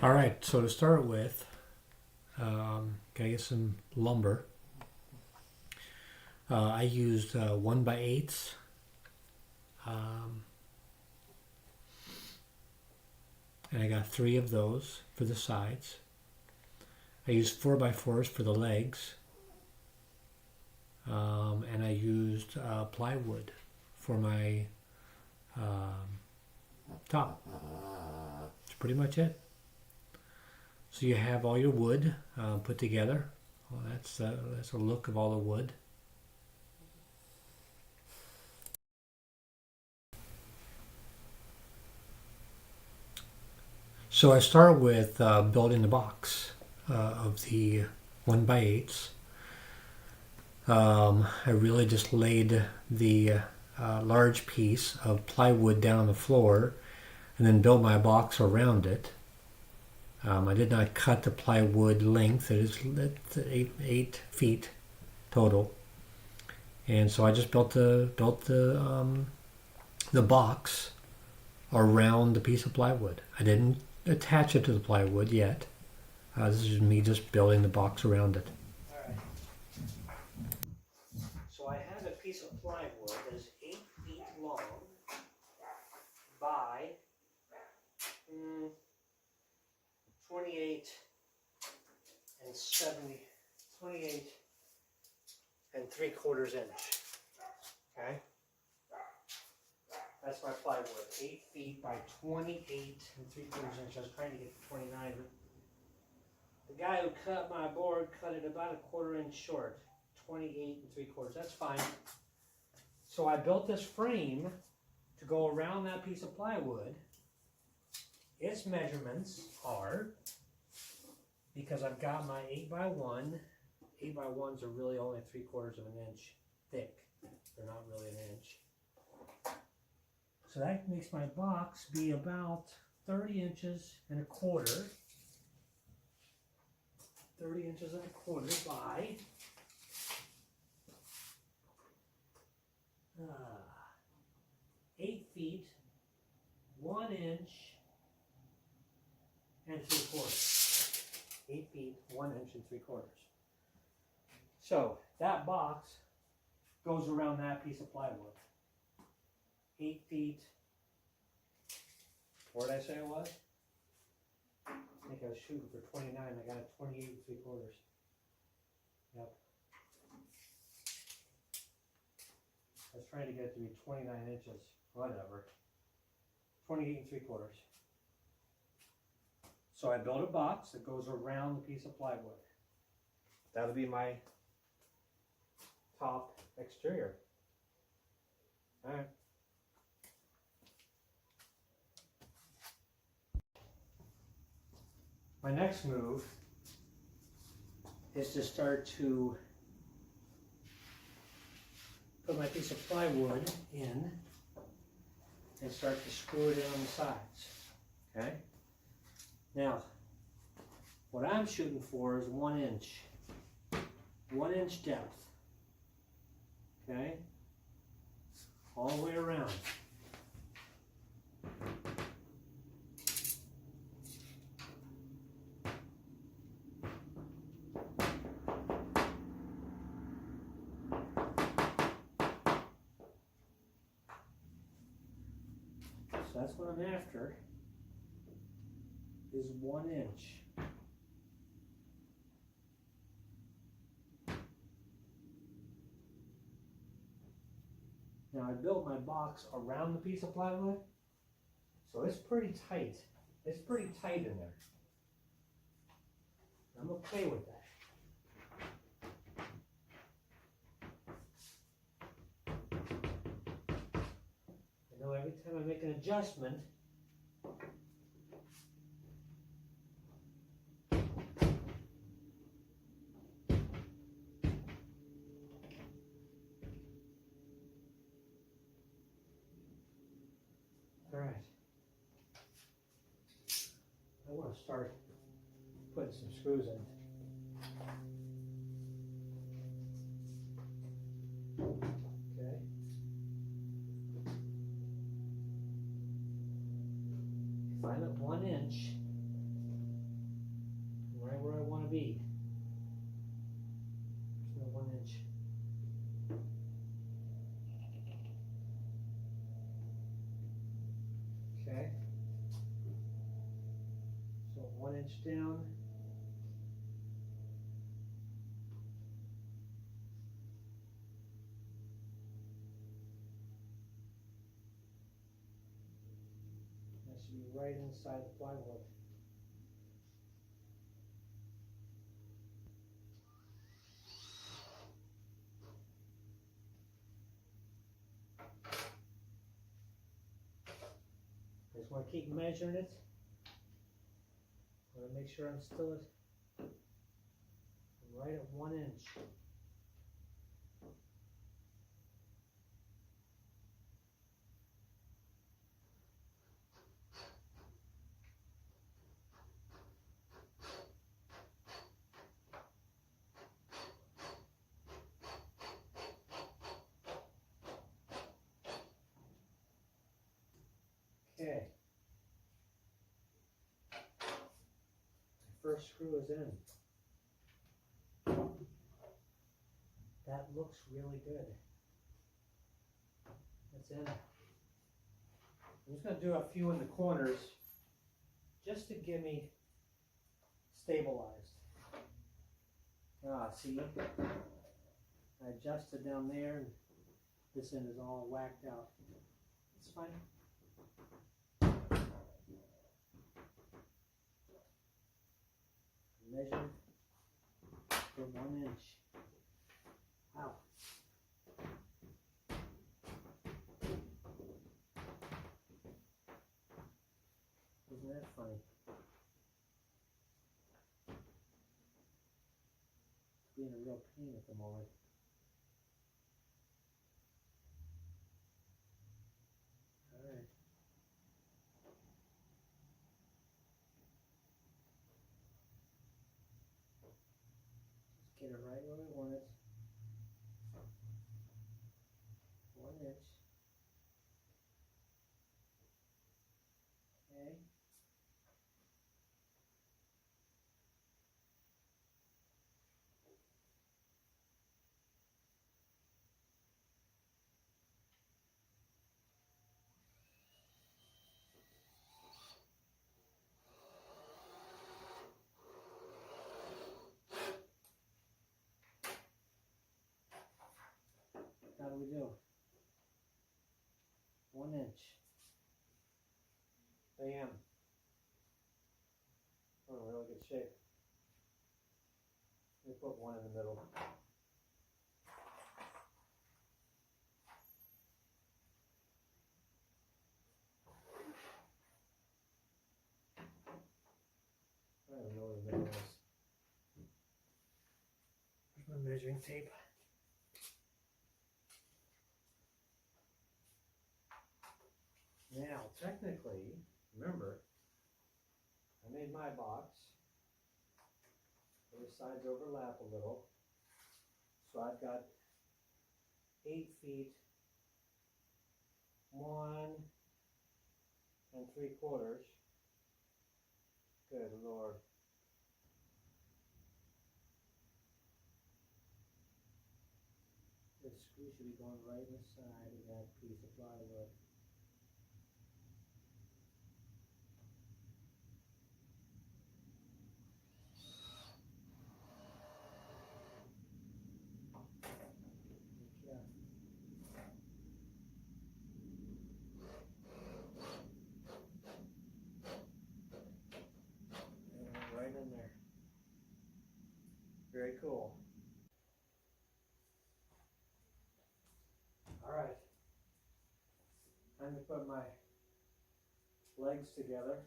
All right, so to start with, gotta get some lumber. I used 1x8s, um, and I got 3 of those for the sides. I used 4x4s for the legs, and I used plywood for my top. That's pretty much it. So you have all your wood put together. Well, that's a look of all the wood. So I start with building the box of the 1x8s. I really just laid the large piece of plywood down on the floor and then built my box around it. I did not cut the plywood length. It is 8 feet total, and so I just built the box around the piece of plywood. I didn't attach it to the plywood yet. This is me just building the box around it. All right. So I have a piece of plywood that is 8 feet long by 28 and 70, 28 and 3/4 inch. Okay. That's my plywood, 8 feet by 28 and 3/4 inch. I was trying to get to 29, but the guy who cut my board cut it about a 1/4 inch short, 28 and 3/4. That's fine. So I built this frame to go around that piece of plywood. Its measurements are, because I've got my 8x1, 8x1s are really only 3/4 of an inch thick. They're not really an inch. So that makes my box be about 30 inches and a quarter. 30 inches and a quarter by 8 feet, 1 inch, and 3/4. 8 feet, 1 inch, and 3/4. So that box goes around that piece of plywood. 8 feet. What did I say it was? I think I was shooting for 29. I got a 28 and 3/4. Yep. I was trying to get it to be 29 inches. Whatever. 28 and 3/4. So I built a box that goes around the piece of plywood. That'll be my top exterior. All right. My next move is to start to put my piece of plywood in and start to screw it in on the sides. Okay? Now, what I'm shooting for is 1 inch. 1 inch depth. Okay? All the way around. So that's what I'm after, is 1 inch. Now I built my box around the piece of plywood, so it's pretty tight. It's pretty tight in there. I'm okay with that. I know every time I make an adjustment, all right. I want to start putting some screws in. Okay. If I'm at 1 inch, be? There's no 1 inch. Okay. So 1 inch down. That should be right inside the plywood. I just want to keep measuring it. I want to make sure I'm still at right at 1 inch. Okay. The first screw is in. That looks really good. That's in. I'm just going to do a few in the corners just to get me stabilized. See? I adjusted down there and this end is all whacked out. It's fine. Measured for 1 inch. Wow. Isn't that funny? It's being a real pain at the moment. All right. Just get it right where we want it. 1 inch. Okay. How do we do? 1 inch. Bam. We're in really good shape. Let me put one in the middle. I don't know what the middle is. Where's my measuring tape? Now, technically, remember, I made my box. The sides overlap a little. So I've got 8 feet, 1 3/4. Good Lord. This screw should be going right inside of that piece of plywood. Right in there. Very cool. All right. I'm going to put my legs together.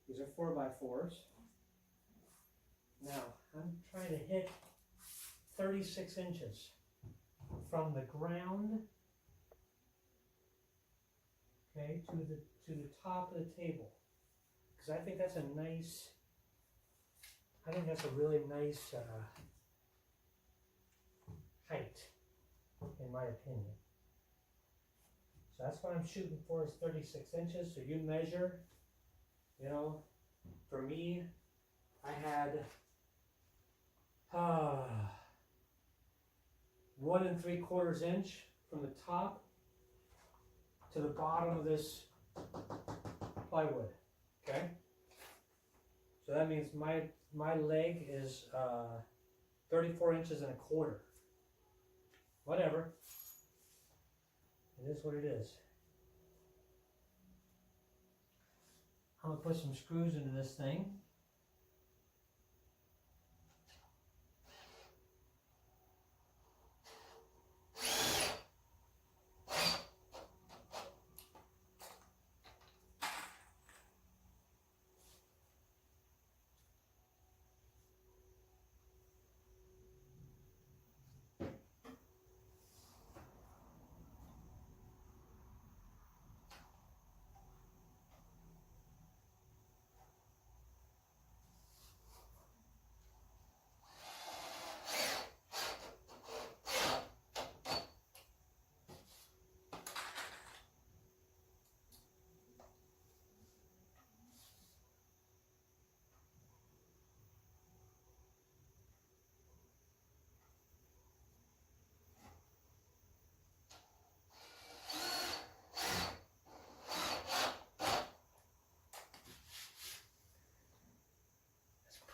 These are 4x4s. Now, I'm trying to hit 36 inches from the ground, okay, to the top of the table. Because I think that's a nice, I think that's a really nice height, in my opinion. So that's what I'm shooting for, is 36 inches. So you measure, you know, for me, I had 1 3/4 inch from the top to the bottom of this plywood. Okay, so that means my leg is 34 inches and a quarter. Whatever, it is what it is. I'm gonna put some screws into this thing.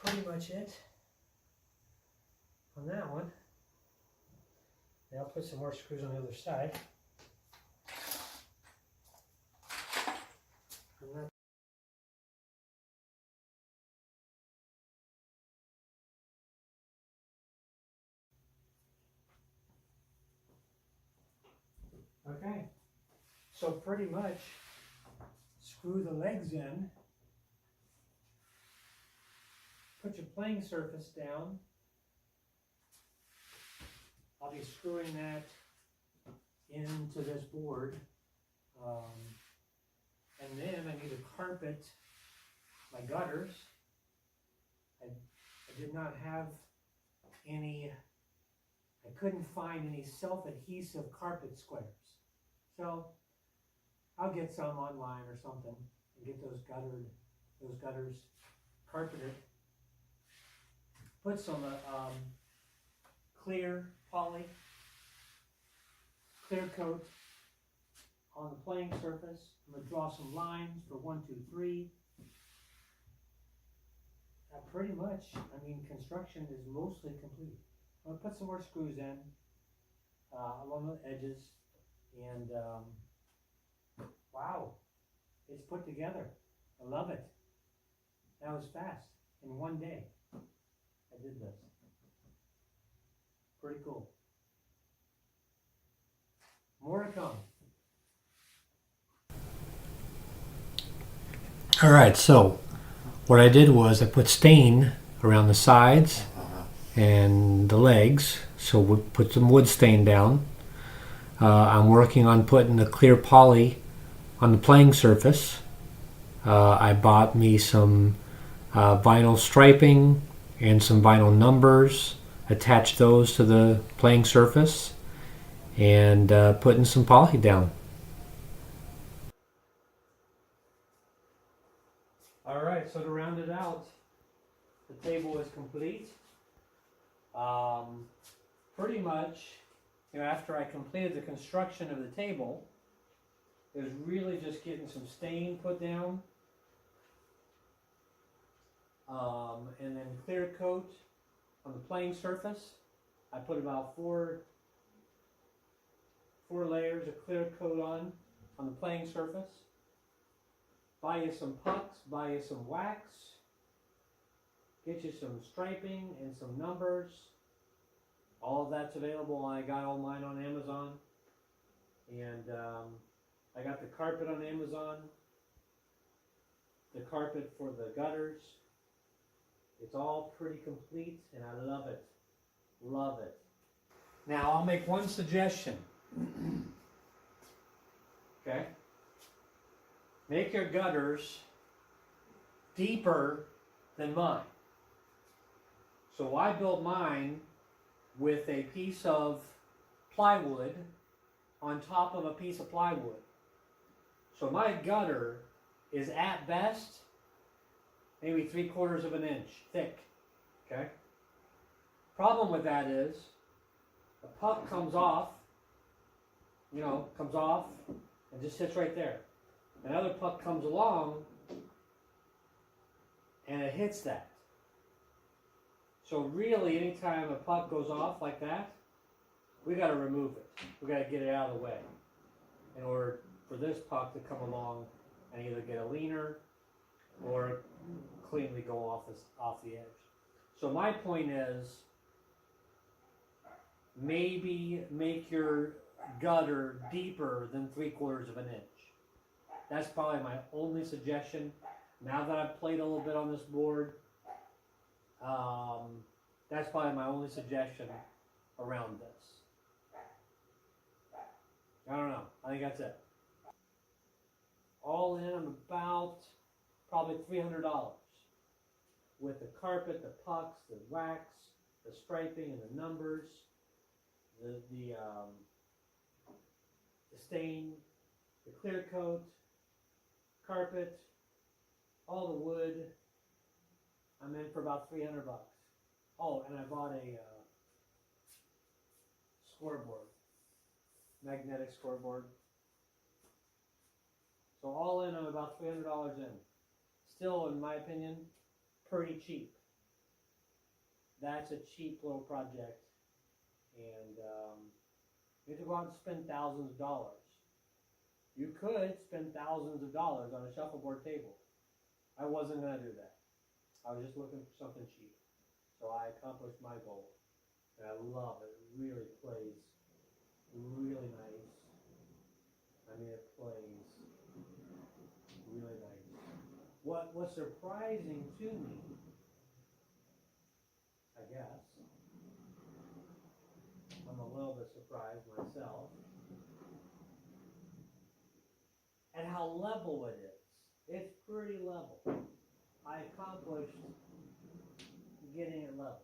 Pretty much it on that one. And I'll put some more screws on the other side. Okay, so pretty much screw the legs in. Put your playing surface down. I'll be screwing that into this board. And then I need to carpet my gutters. I did not have any, I couldn't find any self-adhesive carpet squares. So I'll get some online or something and get those gutters carpeted. Put some clear coat on the playing surface. I'm going to draw some lines for 1, 2, 3. Pretty much, I mean, construction is mostly complete. I'm going to put some more screws in along the edges, and wow, it's put together. I love it. That was fast. In one day, I did this. Pretty cool. More to come. All right, so what I did was I put stain around the sides and the legs, so we put some wood stain down. I'm working on putting the clear poly on the playing surface. I bought me some vinyl striping and some vinyl numbers, attached those to the playing surface, and putting some poly down. Alright, so to round it out, the table is complete. Pretty much, after I completed the construction of the table, it was really just getting some stain put down, and then clear coat on the playing surface. I put about four layers of clear coat on the playing surface. Buy you some pucks, buy you some wax, get you some striping and some numbers. All of that's available. I got all mine on Amazon. And I got the carpet on Amazon, the carpet for the gutters. It's all pretty complete, and I love it. Love it. Now, I'll make one suggestion. Okay? Make your gutters deeper than mine. So I built mine with a piece of plywood on top of a piece of plywood. So my gutter is at best maybe 3/4 of an inch thick. Okay? Problem with that is the puck comes off, and just sits right there. Another puck comes along and it hits that. So really, anytime a puck goes off like that, we got to remove it. We got to get it out of the way in order for this puck to come along and either get a leaner or cleanly go off the edge. So my point is, maybe make your gutter deeper than 3/4 of an inch. That's probably my only suggestion. Now that I've played a little bit on this board, that's probably my only suggestion around this. I don't know. I think that's it. All in, I'm about probably $300 with the carpet, the pucks, the wax, the striping, and the numbers, the stain, the clear coat, carpet, all the wood. I'm in for about $300. Oh, and I bought a scoreboard, magnetic scoreboard. So all in, I'm about $300 in. Still, in my opinion, pretty cheap. That's a cheap little project, and you have to go out and spend thousands of dollars. You could spend thousands of dollars on a shuffleboard table. I wasn't going to do that. I was just looking for something cheap. So I accomplished my goal. And I love it. It really plays really nice. I mean, it plays really nice. What was surprising to me, I guess, I'm a little bit surprised myself, at how level it is. It's pretty level. I accomplished getting it level.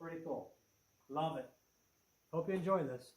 Pretty cool. Love it. Hope you enjoy this.